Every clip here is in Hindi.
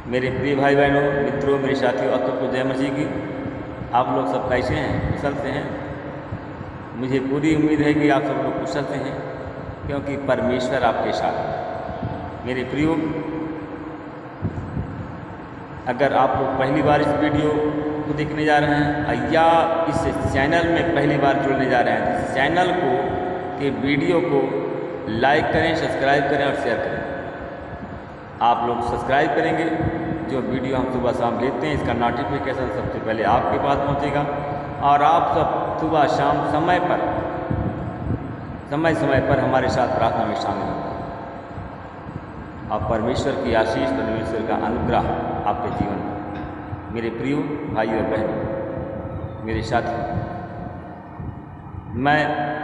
मेरे प्रिय भाई बहनों, मित्रों, मेरे साथियों, आप सबको जय मसीह की। आप लोग सब कैसे हैं? कुशल से हैं? मुझे पूरी उम्मीद है कि आप सब लोग कुशल से हैं, क्योंकि परमेश्वर आपके साथ है। मेरे प्रियो, अगर आप लोग पहली बार इस वीडियो को देखने जा रहे हैं या इस चैनल में पहली बार जुड़ने जा रहे हैं, तो इस चैनल को के वीडियो को लाइक करें, सब्सक्राइब करें और शेयर करें। आप लोग सब्सक्राइब करेंगे, जो वीडियो हम सुबह शाम भेजते हैं इसका नोटिफिकेशन सबसे पहले आपके पास पहुंचेगा और आप सब सुबह शाम समय पर हमारे साथ प्रार्थना में शामिल होंगे। और परमेश्वर की आशीष, परमेश्वर का अनुग्रह आपके जीवन में। मेरे प्रियो भाई और बहन, मेरे साथी, मैं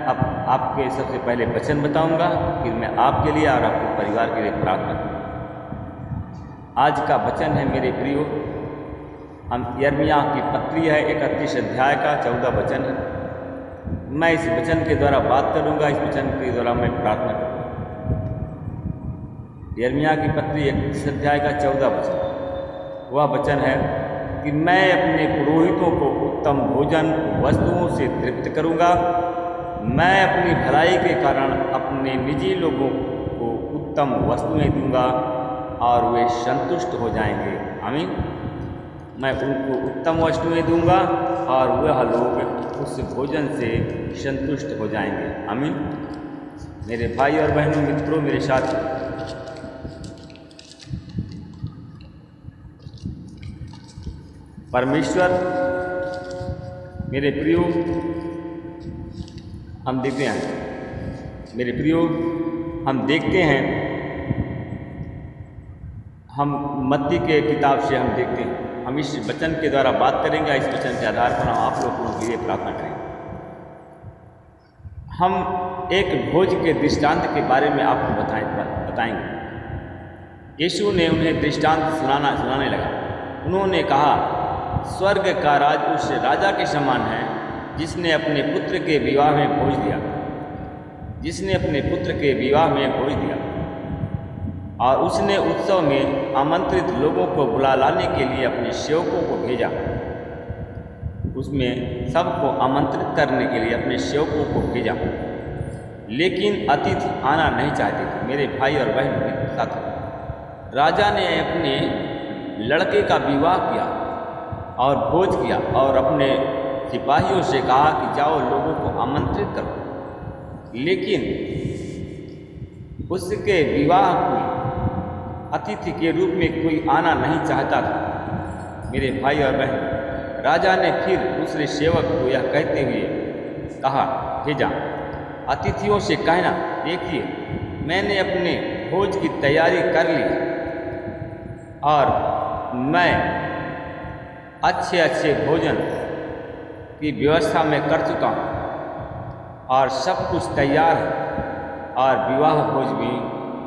अब आपके सबसे पहले वचन बताऊंगा, फिर मैं आपके लिए और आपके परिवार के लिए प्रार्थना करूँगा। आज का वचन है मेरे प्रियो, हम यिर्मयाह की पत्री है 31 अध्याय का 14 वचन है। मैं इस वचन के द्वारा बात करूंगा, इस वचन के द्वारा मैं प्रार्थना करूंगा। यिर्मयाह की पत्री 31 अध्याय का 14 वचन, वह वचन है कि मैं अपने पुरोहितों को उत्तम भोजन वस्तुओं से तृप्त करूंगा। मैं अपनी भलाई के कारण अपने निजी लोगों को उत्तम वस्तुएं दूंगा और वे संतुष्ट हो जाएंगे। आमीन। मैं उनको उत्तम वस्तुएं दूंगा और वह लोग उस भोजन से संतुष्ट हो जाएंगे। आमीन। मेरे भाई और बहनों, मित्रों, मेरे साथ, परमेश्वर, मेरे प्रियो, हम देखते हैं, मेरे प्रियो, हम देखते हैं, हम मत्ती के किताब से हम देखते हैं, हम इस वचन के द्वारा बात करेंगे। इस वचन के आधार पर हम आप लोगों के लिए प्रार्थना करेंगे। हम एक भोज के दृष्टांत के बारे में आपको बताएंगे। यीशु ने उन्हें दृष्टांत सुनाने लगा। उन्होंने कहा, स्वर्ग का राज उस राजा के समान है जिसने अपने पुत्र के विवाह में भोज दिया, और उसने उत्सव में आमंत्रित लोगों को बुला लाने के लिए अपने सेवकों को भेजा। उसमें सबको आमंत्रित करने के लिए अपने सेवकों को भेजा, लेकिन अतिथि आना नहीं चाहते थे। मेरे भाई और बहन के साथ, राजा ने अपने लड़के का विवाह किया और भोज किया और अपने सिपाहियों से कहा कि जाओ लोगों को आमंत्रित करो, लेकिन उसके विवाह को अतिथि के रूप में कोई आना नहीं चाहता था। मेरे भाई और बहन, राजा ने फिर दूसरे सेवक को यह कहते हुए कहा, भेजा, अतिथियों से कहना, देखिए मैंने अपने भोज की तैयारी कर ली और मैं अच्छे भोजन की व्यवस्था में कर चुका हूँ और सब कुछ तैयार है और विवाह भोज में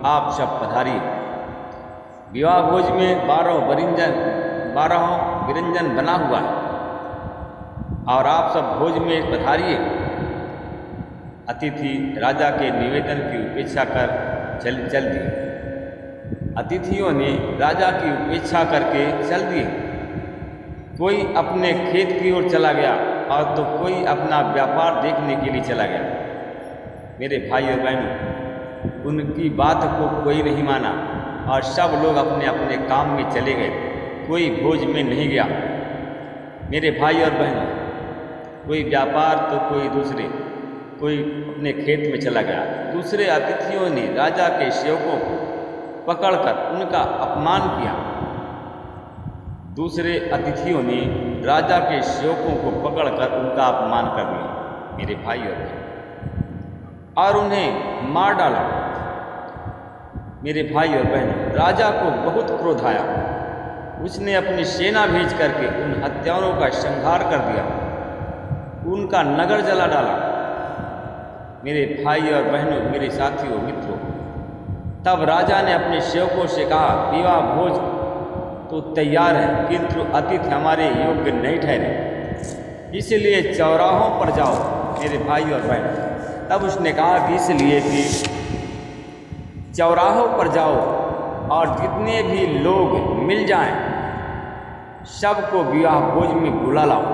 आप सब पधारिए। विवाह भोज में 12 व्यंजन बना हुआ है और आप सब भोज में पधारिए। अतिथि राजा के निवेदन की उपेक्षा कर चल दिए। अतिथियों ने राजा की उपेक्षा करके चल दिए। कोई अपने खेत की ओर चला गया और तो कोई अपना व्यापार देखने के लिए चला गया। मेरे भाई और बहनों, उनकी बात को कोई नहीं माना और सब लोग अपने अपने काम में चले गए। कोई भोज में नहीं गया। मेरे भाई और बहनों, कोई व्यापार तो कोई अपने खेत में चला गया। दूसरे अतिथियों ने राजा के सेवकों को पकड़कर उनका अपमान किया। दूसरे अतिथियों ने राजा के सेवकों को पकड़कर उनका अपमान कर दिया। मेरे भाई और बहन, और उन्हें मार डाला। मेरे भाई और बहन, राजा को बहुत क्रोध आया। उसने अपनी सेना भेज करके उन हत्यारों का संहार कर दिया, उनका नगर जला डाला। मेरे भाई और बहनों, मेरे साथियों, मित्रों, तब राजा ने अपने सेवकों से कहा, विवाह भोज तो तैयार है, किंतु अतिथि हमारे योग्य नहीं ठहरे, इसलिए चौराहों पर जाओ। मेरे भाई और बहन, तब उसने कहा कि इसलिए कि चौराहों पर जाओ और जितने भी लोग मिल जाएं, सबको विवाह भोज में बुला लाओ।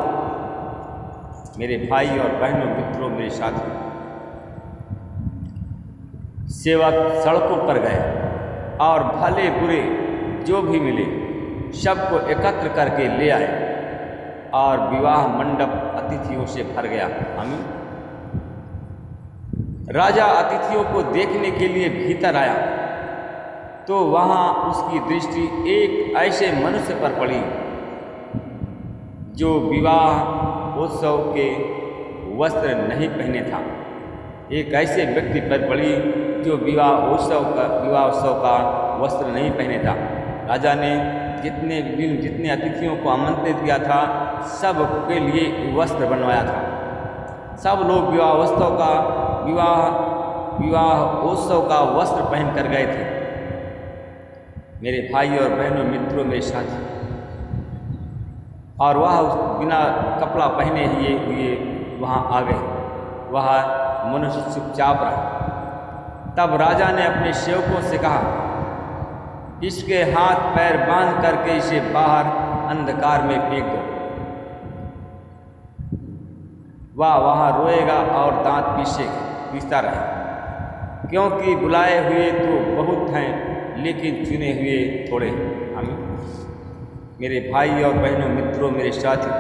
मेरे भाई और बहनों, मित्रों, मेरे साथियों, सेवक सड़कों पर गए और भले बुरे जो भी मिले सबको एकत्र करके ले आए और विवाह मंडप अतिथियों से भर गया। आमीन। राजा अतिथियों को देखने के लिए भीतर आया तो वहाँ उसकी दृष्टि एक ऐसे मनुष्य पर पड़ी जो विवाह उत्सव के वस्त्र नहीं पहने था। एक ऐसे व्यक्ति पर पड़ी जो विवाह उत्सव का वस्त्र नहीं पहने था। राजा ने जितने अतिथियों को आमंत्रित किया था, सब के लिए वस्त्र बनवाया था। सब लोग विवाह उत्सव का वस्त्र पहन कर गए थे। मेरे भाई और बहनों, मित्रों, मेरे साथी, और वह बिना कपड़ा पहने हुए वहाँ आ गए। वह मनुष्य चुपचाप रहा। तब राजा ने अपने सेवकों से कहा, इसके हाथ पैर बांध करके इसे बाहर अंधकार में फेंक दो। वह वहाँ रोएगा और दांत पीसता रहे, क्योंकि बुलाए हुए तो बहुत हैं लेकिन चुने हुए थोड़े हैं। आमीन। मेरे भाई और बहनों, मित्रों, मेरे साथी,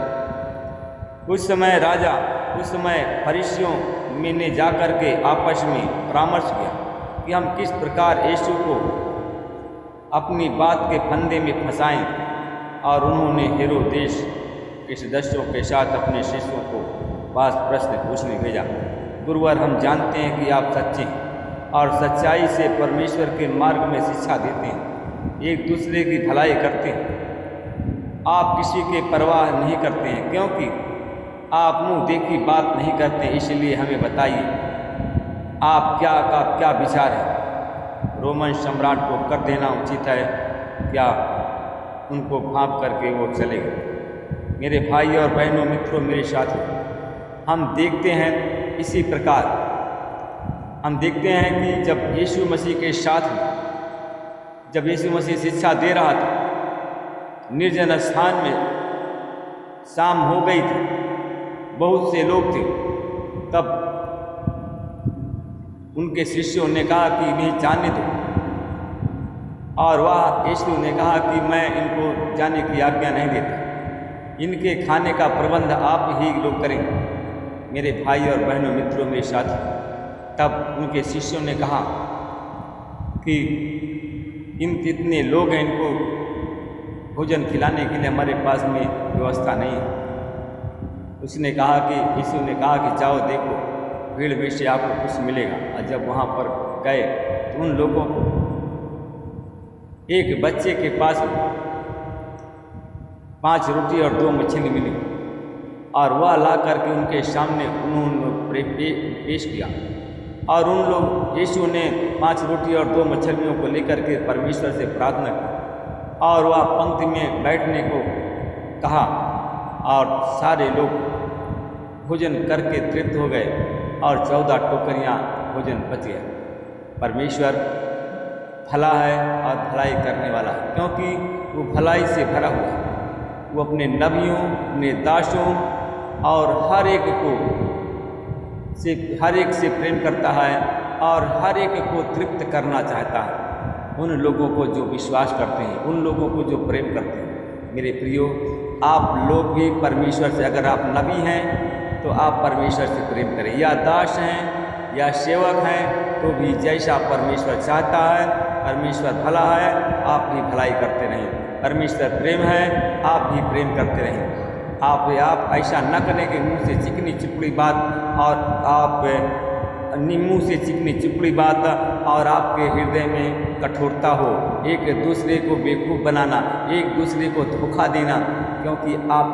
उस समय फरीसियों में ने जाकर के आपस में परामर्श किया कि हम किस प्रकार यीशु को अपनी बात के फंदे में फंसाएं, और उन्होंने हेरोदेस के सदस्यों के साथ अपने शिष्यों को पास प्रश्न पूछने भेजा। गुरुवर, हम जानते हैं कि आप सच्चे हैं और सच्चाई से परमेश्वर के मार्ग में शिक्षा देते हैं, एक दूसरे की भलाई करते हैं, आप किसी के परवाह नहीं करते हैं, क्योंकि आप मुंह देखी बात नहीं करते। इसलिए हमें बताइए, आप क्या विचार है? रोमन सम्राट को कर देना उचित है क्या? उनको भांप करके वो चले गए। मेरे भाई और बहनों, मित्रों, मेरे साथी, हम देखते हैं इसी प्रकार हम देखते हैं कि जब यीशु मसीह के साथ में जब यीशु मसीह शिक्षा दे रहा था, निर्जन स्थान में शाम हो गई थी, बहुत से लोग थे, तब उनके शिष्यों ने कहा कि इन्हें जाने दो, और वह यीशु ने कहा कि मैं इनको जाने की आज्ञा नहीं देता, इनके खाने का प्रबंध आप ही लोग करेंगे। मेरे भाई और बहनों, मित्रों, मेरे साथी, तब उनके शिष्यों ने कहा कि जितने लोग हैं इनको भोजन खिलाने के लिए हमारे पास में व्यवस्था नहीं है। उसने कहा कि यीशु ने कहा कि जाओ देखो, भीड़ में से आपको कुछ मिलेगा। और जब वहाँ पर गए तो उन लोगों को एक बच्चे के पास 5 रोटी और 2 मछली मिली, और वह ला करके उनके सामने उन्होंने पेश किया, और उन लोग यीशु ने 5 रोटी और 2 मछलियों को लेकर के परमेश्वर से प्रार्थना की, और वह पंक्ति में बैठने को कहा, और सारे लोग भोजन करके तृप्त हो गए, और 14 टोकरियाँ भोजन बच गया। परमेश्वर भला है और भलाई करने वाला है, क्योंकि वो भलाई से भरा हुआ है। वो अपने नबियों, अपने दासों और हर एक से प्रेम करता है, और हर एक को तृप्त करना चाहता है। उन लोगों को जो विश्वास करते हैं, उन लोगों को जो प्रेम करते हैं। मेरे प्रियो, आप लोग भी परमेश्वर से, अगर आप नबी हैं तो आप परमेश्वर से प्रेम करें, या दास हैं या सेवक हैं, तो भी जैसा परमेश्वर चाहता है, परमेश्वर भला है, आप भी भलाई करते रहें। परमेश्वर प्रेम है, आप भी प्रेम करते रहें। आप ऐसा न करें कि मुँह से चिकनी चिपड़ी बात मुँह से चिकनी चिपड़ी बात और आपके हृदय में कठोरता हो, एक दूसरे को बेवकूफ़ बनाना, एक दूसरे को धोखा देना, क्योंकि आप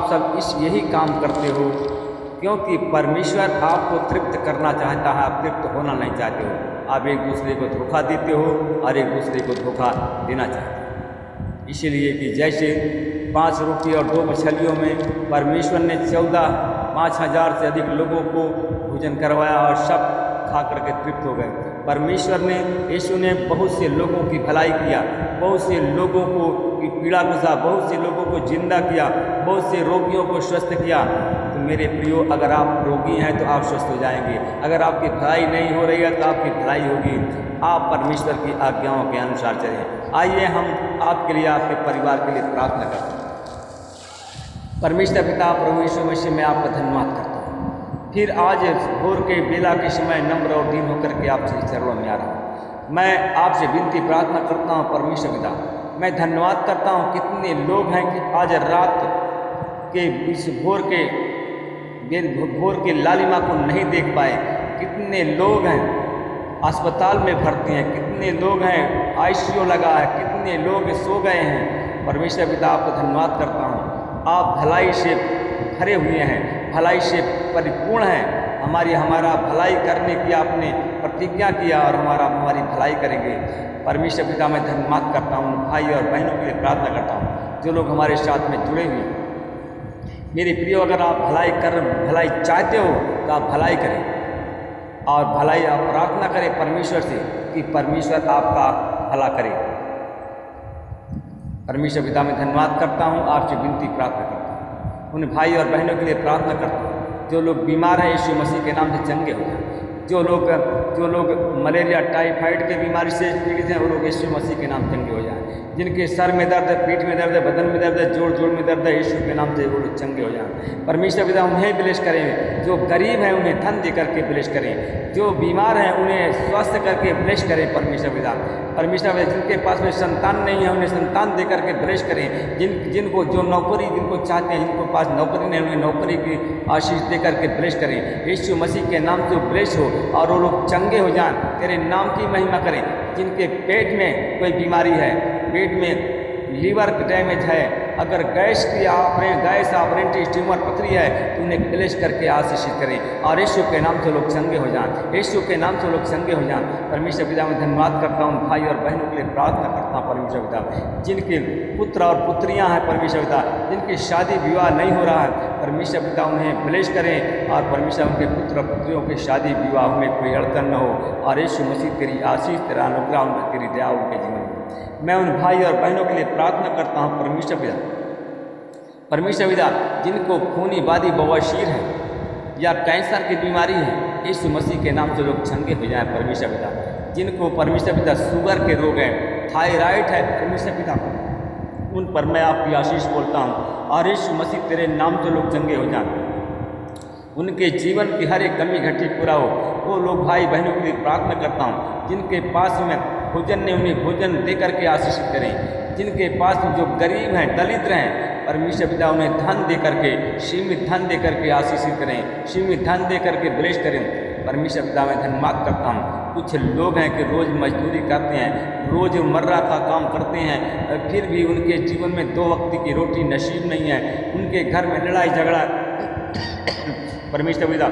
सब यही काम करते हो, क्योंकि परमेश्वर आपको तृप्त करना चाहता है, आप तृप्त होना नहीं चाहते हो। आप एक दूसरे को धोखा देते हो और एक दूसरे को धोखा देना चाहते हो। इसलिए कि जैसे 5 रोटी और 2 मछलियों में परमेश्वर ने 5,000 से अधिक लोगों को भोजन करवाया और सब खा करके तृप्त हो गए। परमेश्वर ने, यीशु ने बहुत से लोगों की भलाई किया, बहुत से लोगों को की पीड़ा गुजा, बहुत से लोगों को जिंदा किया, बहुत से रोगियों को स्वस्थ किया। तो मेरे प्रियो, अगर आप रोगी हैं तो आप स्वस्थ हो जाएंगे। अगर आपकी भलाई नहीं हो रही है तो आपकी भलाई होगी। आप परमेश्वर की आज्ञाओं के अनुसार चलें। आइए हम आपके लिए, आपके परिवार के लिए प्रार्थना करते हैं। परमेश्वर पिता प्रभु यीशु मसीह, मैं आपका धन्यवाद करता हूँ। फिर आज भोर के बेला के समय नम्र और दीन होकर के आपसे चरणों में आ रहा हूँ। मैं आपसे विनती प्रार्थना करता हूँ परमेश्वर पिता, मैं धन्यवाद करता हूँ कितने लोग हैं कि आज रात के इस भोर के लालिमा को नहीं देख पाए। कितने लोग हैं अस्पताल में भर्ती हैं, कितने लोग हैं आईसीयू लगा है, कितने लोग सो गए हैं। परमेश्वर पिता आपको धन्यवाद करता हूँ। आप भलाई से भरे हुए हैं, भलाई से परिपूर्ण हैं। हमारा भलाई करने की आपने प्रतिज्ञा किया और हमारी भलाई करेंगे। परमेश्वर पिता मैं धन्यवाद करता हूँ। भाई और बहनों के लिए प्रार्थना करता हूँ जो लोग हमारे साथ में जुड़े हुए हैं। मेरे प्रियो, अगर आप भलाई चाहते हो तो आप भलाई करें और भलाई आप प्रार्थना करें परमेश्वर से कि परमेश्वर आपका भला करे। परमेश्वर पिता मैं धन्यवाद करता हूँ, आपसे विनती प्रार्थना करता हूँ। उन भाई और बहनों के लिए प्रार्थना करता हूँ जो लोग बीमार हैं, यीशु मसीह के नाम से चंगे हो जाए। जो लोग मलेरिया टाइफाइड के बीमारी से पीड़ित हैं, वो लोग यीशु मसीह के नाम चंगे हो जाएं। जिनके सर में दर्द है, पीठ में दर्द है, बदन में दर्द है, जोड़ में दर्द है, यीशु के नाम से वो लोग चंगे हो जाएं। परमेश्वर पिता उन्हें ब्लेस करें। जो गरीब हैं उन्हें धन दे करके ब्लेस करें। जो बीमार हैं उन्हें स्वस्थ करके ब्लेस करें। परमेश्वर पिता जिनके पास में संतान नहीं है उन्हें संतान दे करके ब्लेस करें। जिनको जो नौकरी जिनको चाहते हैं, जिनको पास नौकरी नहीं, उन्हें नौकरी की आशीष दे करके ब्लेस करें। यीशु मसीह के नाम से ब्लेस हो और वो लोग चंगे हो जाएं, तेरे नाम की महिमा करें। जिनके पेट में कोई बीमारी है, पेट में लीवर डैमेज है, अगर गैस ऑपरेटिव ट्यूमर पथरी है तो उन्हें ब्लेस करके आशीषित करें और यीशु के नाम से लोग चंगे हो जाएं। यीशु के नाम से लोग चंगे हो जाएं। परमेश्वर पिता मैं धन्यवाद करता हूँ। भाई और बहनों के लिए प्रार्थना करता हूँ परमेश्वर पिता, जिनके पुत्र और पुत्रियाँ हैं परमेश्वर पिता, जिनकी शादी विवाह नहीं हो रहा है, परमेश्वर पिता उन्हें ब्लेस करें और परमेश्वर उनके पुत्र और पुत्रियों की शादी विवाह में कोई अड़चन न हो और यीशु मसीह तेरी आशीष, तेरा अनुग्रह, तेरी दया उनके जीवन में। मैं उन भाई और बहनों के लिए प्रार्थना करता हूँ परमेश्वर पिता, जिनको खूनी वादी बवासीर है या कैंसर की बीमारी है, यीशु मसीह के नाम से लोग चंगे हो जाएं। परमेश्वर पिता, जिनको परमेश्वर पिता शुगर के रोग हैं, थायराइड है, परमेश्वर पिता उन पर मैं आपकी आशीष बोलता हूँ और यीशु मसीह तेरे नाम से लोग चंगे हो जाएं। उनके जीवन की हर एक कमी घटी पूरा हो। वो लोग भाई बहनों के लिए प्रार्थना करता हूँ जिनके पास में भोजन ने, उन्हें भोजन दे करके आशीषित करें। जिनके पास जो गरीब हैं, दलित हैं, परमेश्वर पिता उन्हें धन दे करके, सीमित धन दे करके आशीषित करें, सीमित धन दे करके ब्लेस करें। परमेश्वर पिता मैं धन्यवाद करता हूँ। कुछ लोग हैं कि रोज़ मजदूरी करते हैं, रोज़मर्रा का काम करते हैं, फिर भी उनके जीवन में 2 वक्त की रोटी नसीब नहीं है। उनके घर में लड़ाई झगड़ा परमेश्वर पिता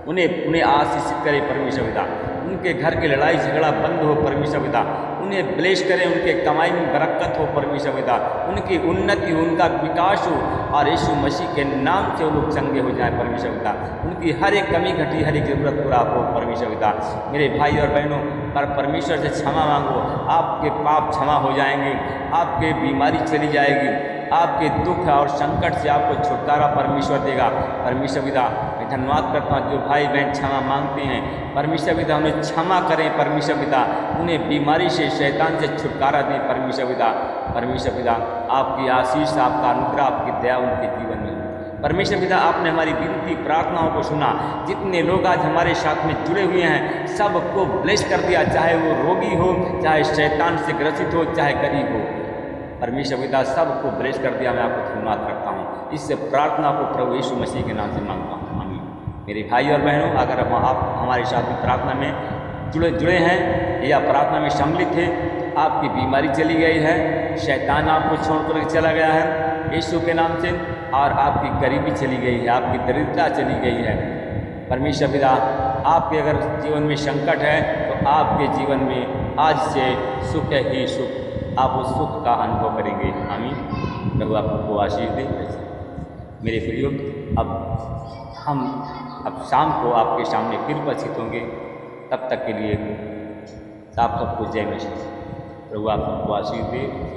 उन्हें आशीषित करे। परमेश्वर पिता उनके घर की लड़ाई झगड़ा बंद हो। परमेश्वर पिता उन्हें ब्लेस करें, उनके कमाई में बरकत हो। परमेश्वर पिता उनकी उन्नति हो, उनका विकास हो और यीशु मसीह के नाम से वो लोग चंगे हो जाएं। परमेश्वर पिता उनकी हर एक कमी घटी, हर एक जरूरत पूरा हो। परमेश्वर पिता मेरे भाई और बहनों पर परमेश्वर से क्षमा मांगो, आपके पाप क्षमा हो जाएंगे, आपके बीमारी चली जाएगी, आपके दुख और संकट से आपको छुटकारा परमेश्वर देगा। परमेश्वर पिता मैं धन्यवाद करता हूँ जो भाई बहन क्षमा मांगते हैं, परमेश्वर पिता उन्हें क्षमा करें। परमेश्वर पिता उन्हें बीमारी से, शैतान से छुटकारा दें। परमेश्वर पिता आपकी आशीष, आपका अनुग्रह, आपकी दया उनके जीवन में। परमेश्वर पिता आपने हमारी विनती प्रार्थनाओं को सुना। जितने लोग आज हमारे साथ में जुड़े हुए हैं सबको ब्लेस कर दिया, चाहे वो रोगी हो, चाहे शैतान से ग्रसित हो, चाहे गरीब हो। परमेश्वर पिता सबको ब्लेस कर दिया। मैं आपको धन्यवाद करता हूँ। इस प्रार्थना को प्रभु यीशु मसीह के नाम से मांगता हूँ, आमीन। मेरे भाई और बहनों, अगर आप हमारे साथ में प्रार्थना में जुड़े हैं या प्रार्थना में सम्मिलित थे, आपकी बीमारी चली गई है, शैतान आपको छोड़कर चला गया है यीशु के नाम से, और आपकी गरीबी चली गई है, आपकी दरिद्रता चली गई है। परमेश्वर पिता आपके अगर जीवन में संकट है तो आपके जीवन में आज से सुख ही सुख, आप उस सुख का अनुभव करेंगे। आमीन। प्रभु आपको आशीष दे। मेरे प्रियो, अब शाम को आपके सामने फिर उपस्थित होंगे। तब तक के लिए आप सबको जय मसीह। प्रभु आप सबको आशीष दे।